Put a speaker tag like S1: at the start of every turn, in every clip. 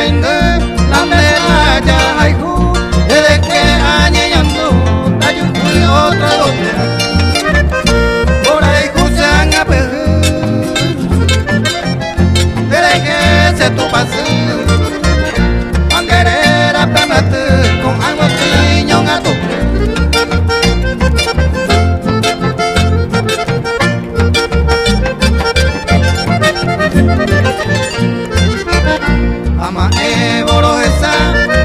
S1: indu Lamela ya haiku Desde que añeñando Tayu y otra gotera Por ahí jusan a pehu Desde que se tu pasó Manguerera pemate Con algo tiñón a tu Ama eboro esa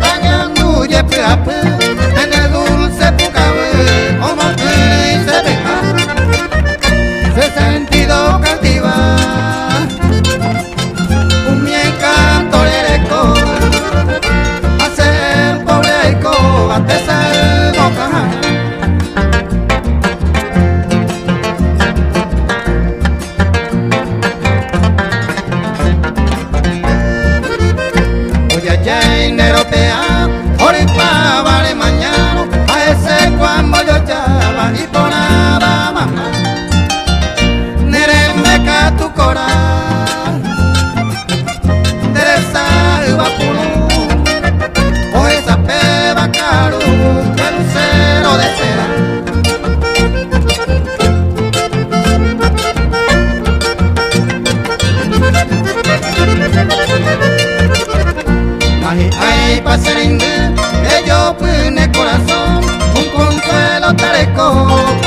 S1: bañando yepeape en el dulce pucabe como que se deja se sentido cautiva un mi encanto eco hacer pobre eco ante esa boca. Europea, ahorita vale mañana, a ese cuando yo llama y ponaba mamá. Neremeca tu cora, Teresa Ibapuru, o esa peba caro, que lucero de cera. Ay, paserengue, que yo pone corazón, un consuelo tareco,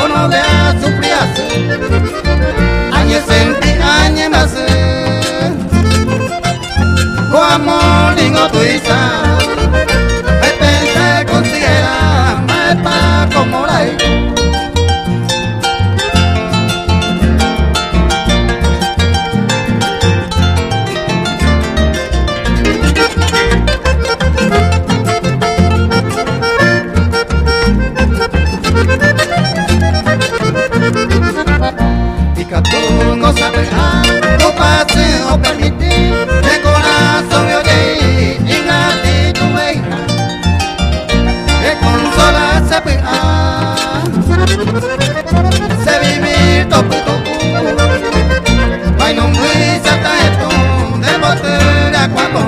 S1: uno de sufriase, añe senti, añe nace, con amor digo tu isa, me pensé considera, me pa como la tú no sabes no pase o permitir de corazón me oye y nadie tu veja que consola se pega se vivir topu ay no me salta esto de botella cuando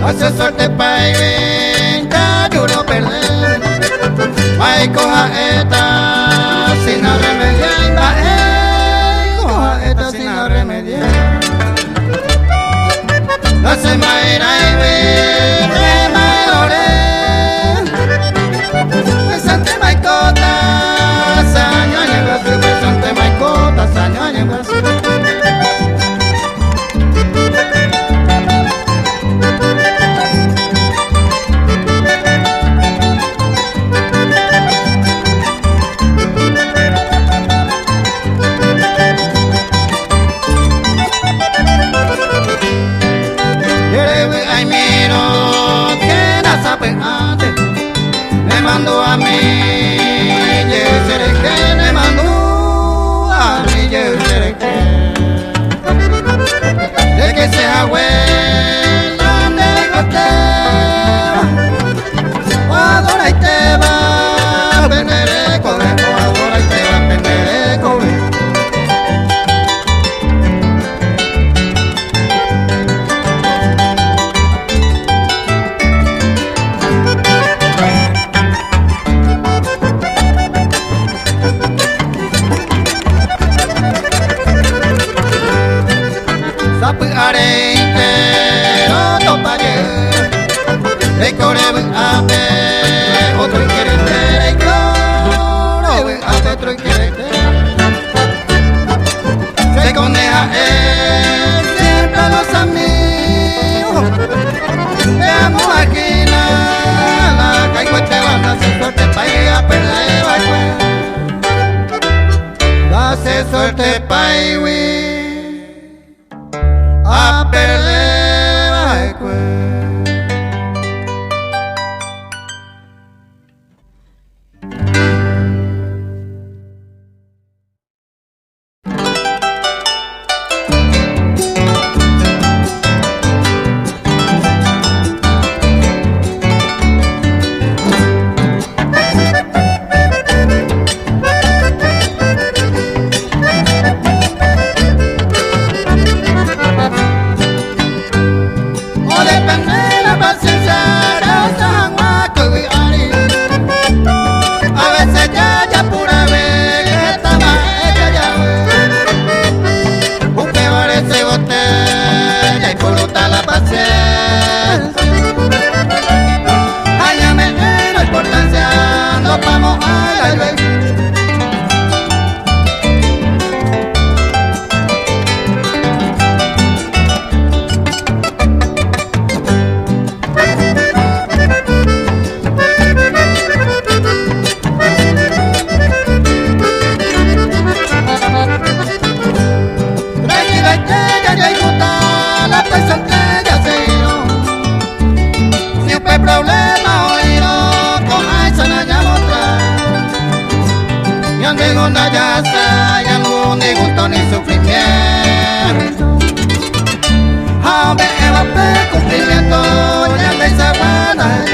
S1: hace suerte pa' ya duro perder ay coja esta sin remediar coja esta sin remediar hace maera y ve maore pesante maicota saño añegas pesante maicota saño añegas me mandó a mí, yo seré que me mandó a mí, yo seré que de que sea bueno, de coste, adora y te va, venderé cobre, adora y te va, venderé cobre. Sapu arente no topaye recorre ape otro quiere recorre ape otro quiere se coneja siempre a los amigos veamos aquí la caigo te van a hacer suerte pa' ir a perder hace suerte pa' ir a perder una ya hay algún disgusto ni sufrimiento. A ver, va a cumplimiento, ya me sabana.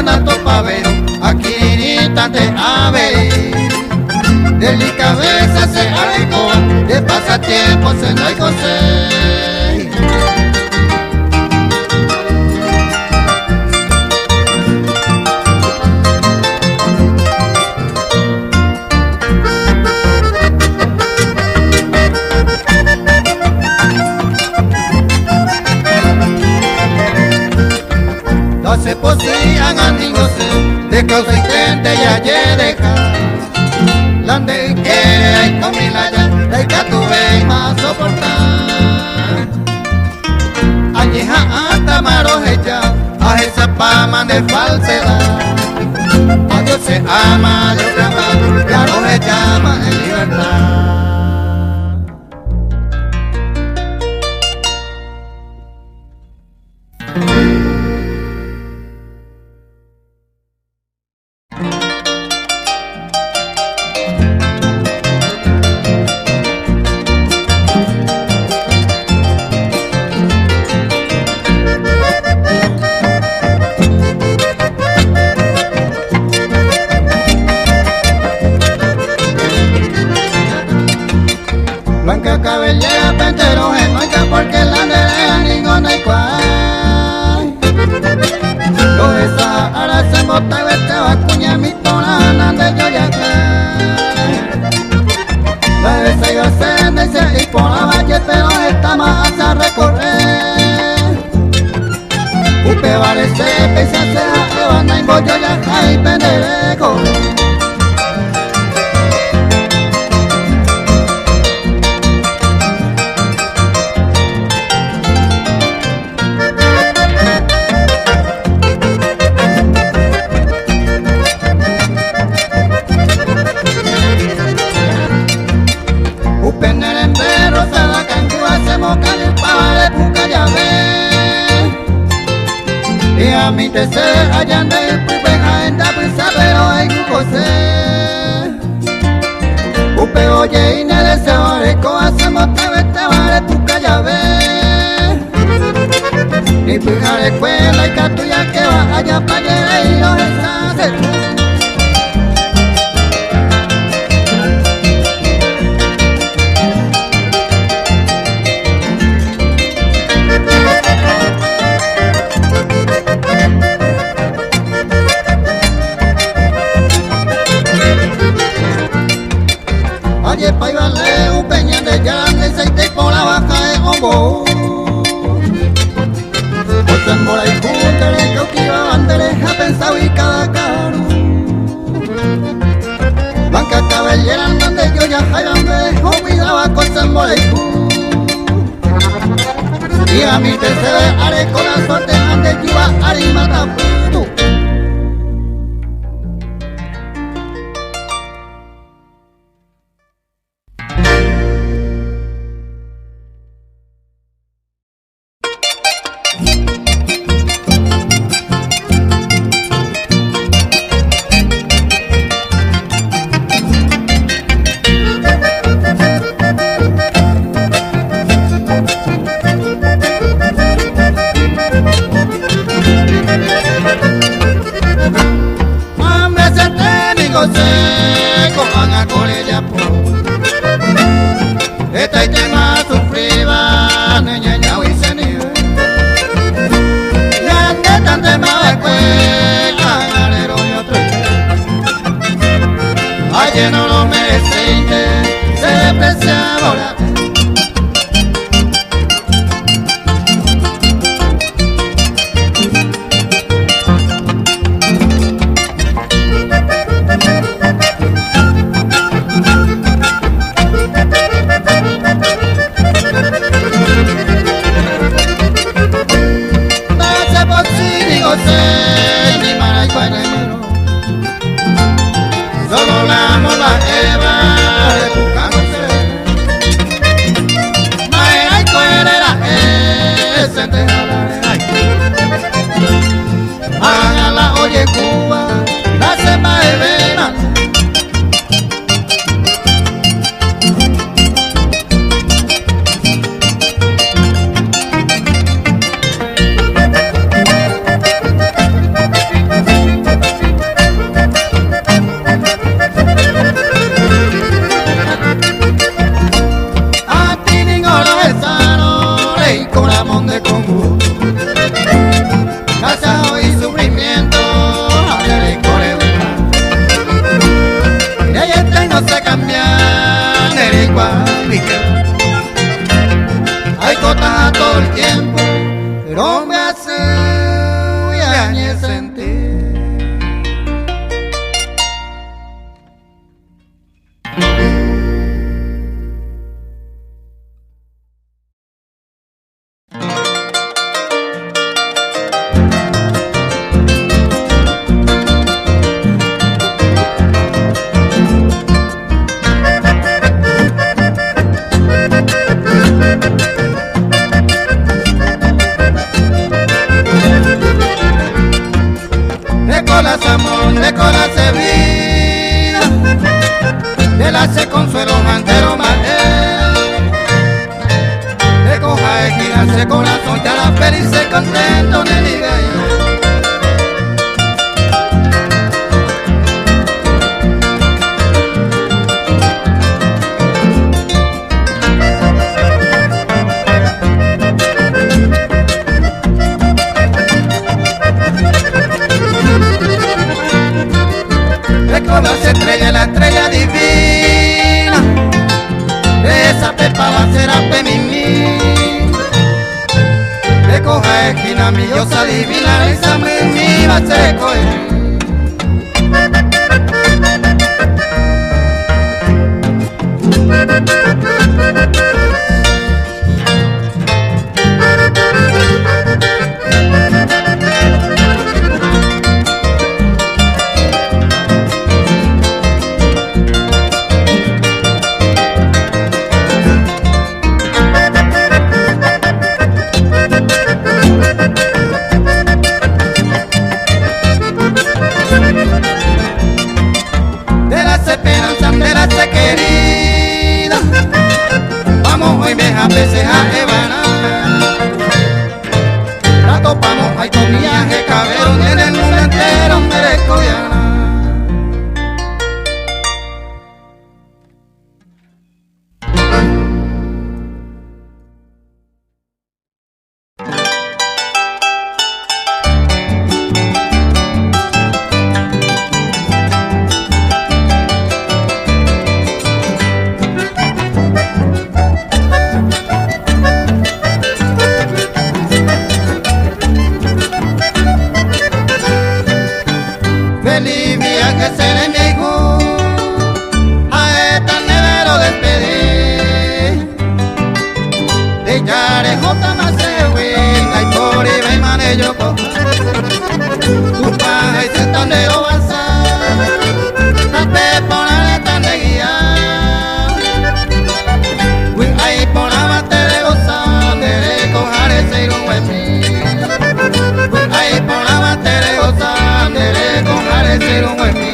S1: tanto pavero, aquí instante a ver. Delicadeza se alejó, de pasatiempo se no hay José. No se posían a niños de causa intente y ayer dejar. Donde quiere hay comida ya, de que tuve más soportar. Allí hasta marojecha, a esa pama de falsedad. A Dios se ama, Dios se ama, claro se llama en libertad. Blanca cabellera, pentero, genoica, porque la nerea ninguna y cual. Lo esa ahora se bota y vete vacuña mi tonana de yo ya la besa yo se dice y por la valle, pero esta más a recorrer. Upe varese, pesa sea, evana y bollo ya hay pendejo. Y a mí te se hallan de pupeja en la prisa, pero hay un José. Upe oye y ne deseo reco, hacemos te vete vale puca ya ve. Ni puja de escuela y catuya que va allá pa' llegar y los ensaces. Ayer pa' ibarle un peña de llana y seite y por la baja de hombro. Por ser por ahí juntere que uquiva bandereja pensado y cada caro. Blanca cabellera donde yo ya jairan me dejó cuidaba con ser por ahí. Y a mí te se ve haré con la suerte ande yo iba a arimata puto. sentir. De cola se vida, de la se consuelo mantero más de coja esquina se corazón ya la feliz se contento de liga. La estrella divina, esa pepa va a ser a Pemimí, de coja esquina mi diosa divina, esa mi va a ser coe. A veces a Evana la topamos, hay con viaje cabrón en el mundo entero merezco ya. Feliz viaje seré mi hijo, a esta nevero despedir. De Yare Jota más se huinga y por iba y mane yo coja. Tu paja y sentanero basa, la pepona de tan de guía. Win ahí por la mate de gozar, de cojar ese irón huepi. Win ahí por la mate de gozar, de cojar ese irón huepi.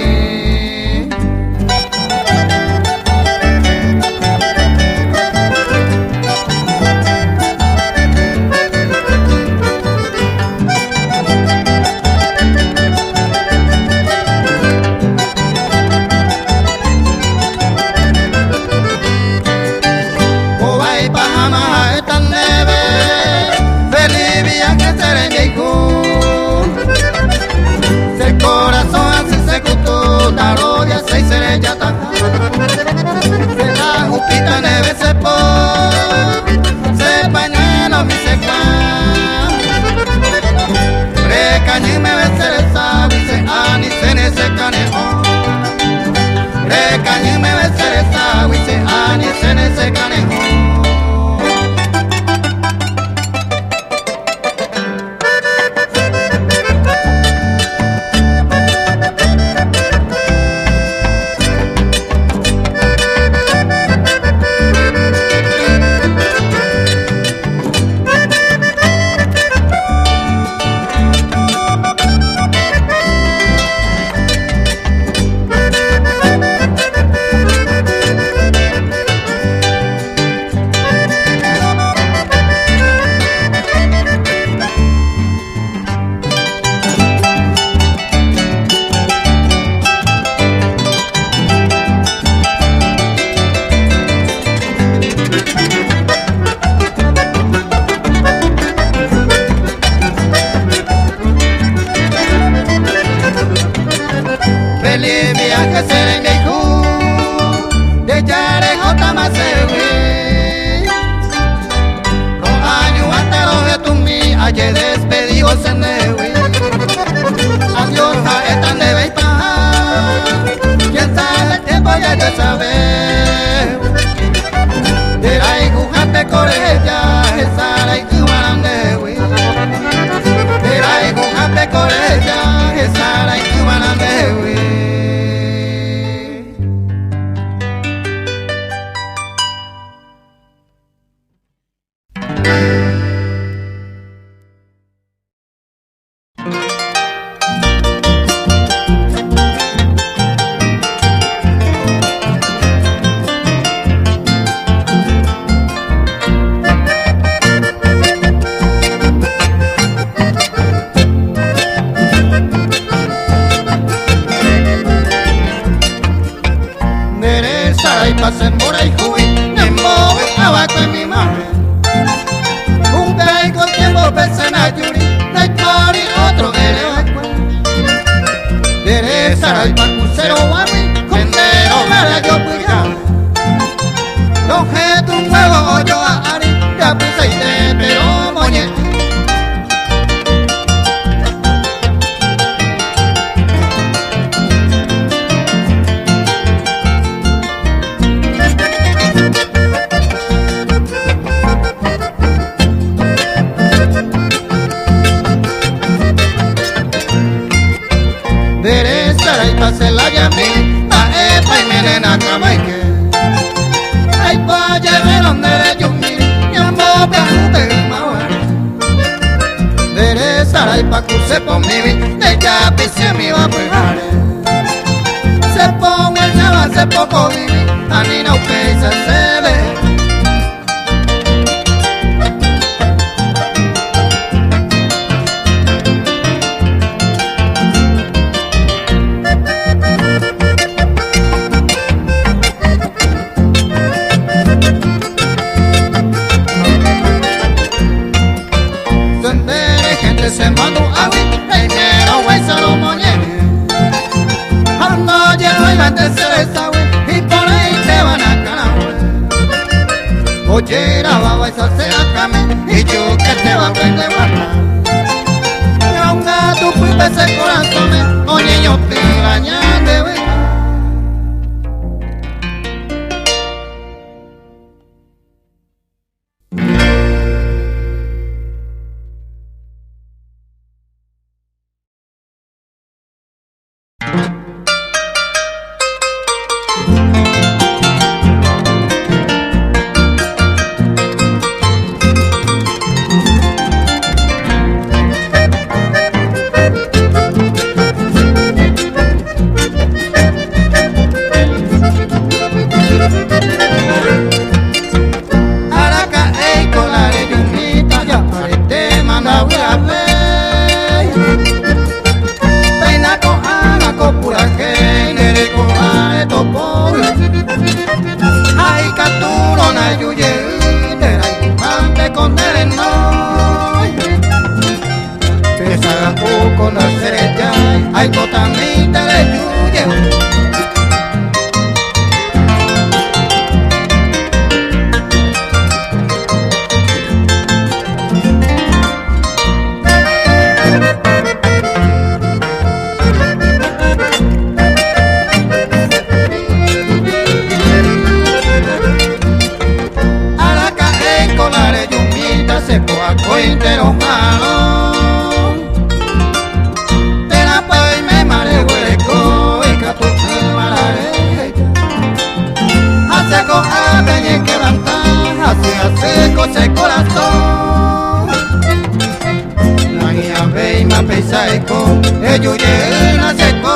S1: y pacucero guapi, condero para yo puya. Coge tu huevo yo a Ari, ya puse y te pero moñe. Se la llamé a Epa y Menena Camaique. Ay, pa' llevar donde de Yumi, y a Mopa de Maua. De Sara y pa' cruce por mi vida, de ya pise mi va a pegar. Se pongo el chava, se poco vivi, a Nina Upesa se ve. Se mandó a ver, primero güey se lo moñé. Ando lleno y va a tercera esa güey, y por ahí te van a ganar güey. Oye, la baba esa se la came, y yo que te va a prender guarda. Y a un gato fuiste ese corazón, oye yo pirañante güey. Ay, cotamita de yuye. Araca en colare yumita se coa cointero malo. Seco ese corazón, la guía ve y me pesa eco, ellos llenan seco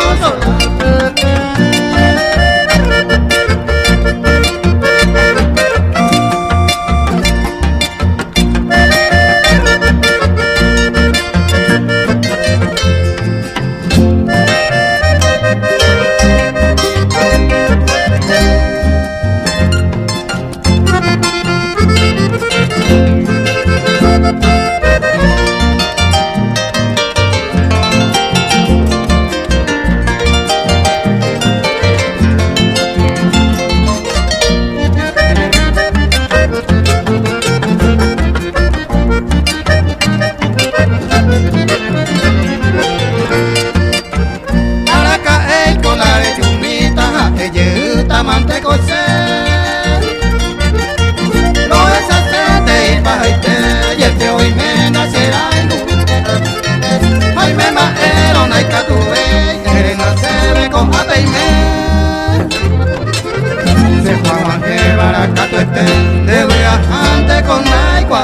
S1: de viajante con agua.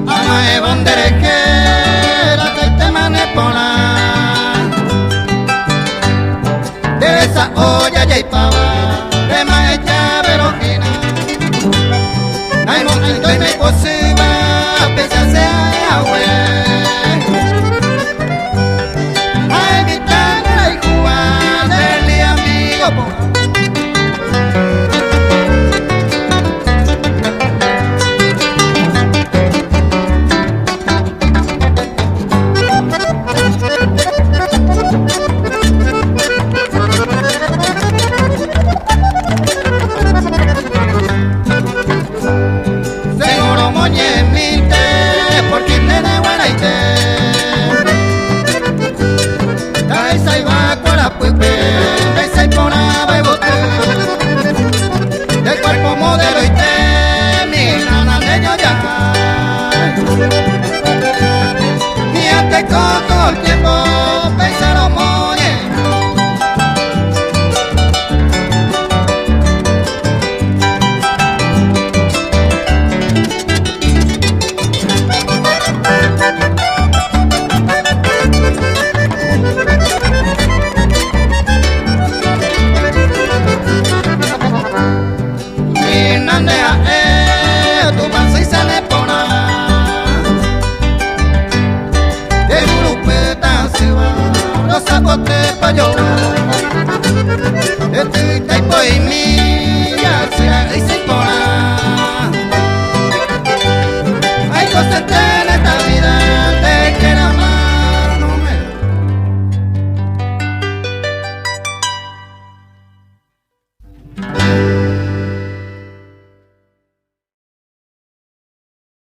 S1: Ana e bandere che la y pava, de más echa verojina. Ay, monito y me cosí,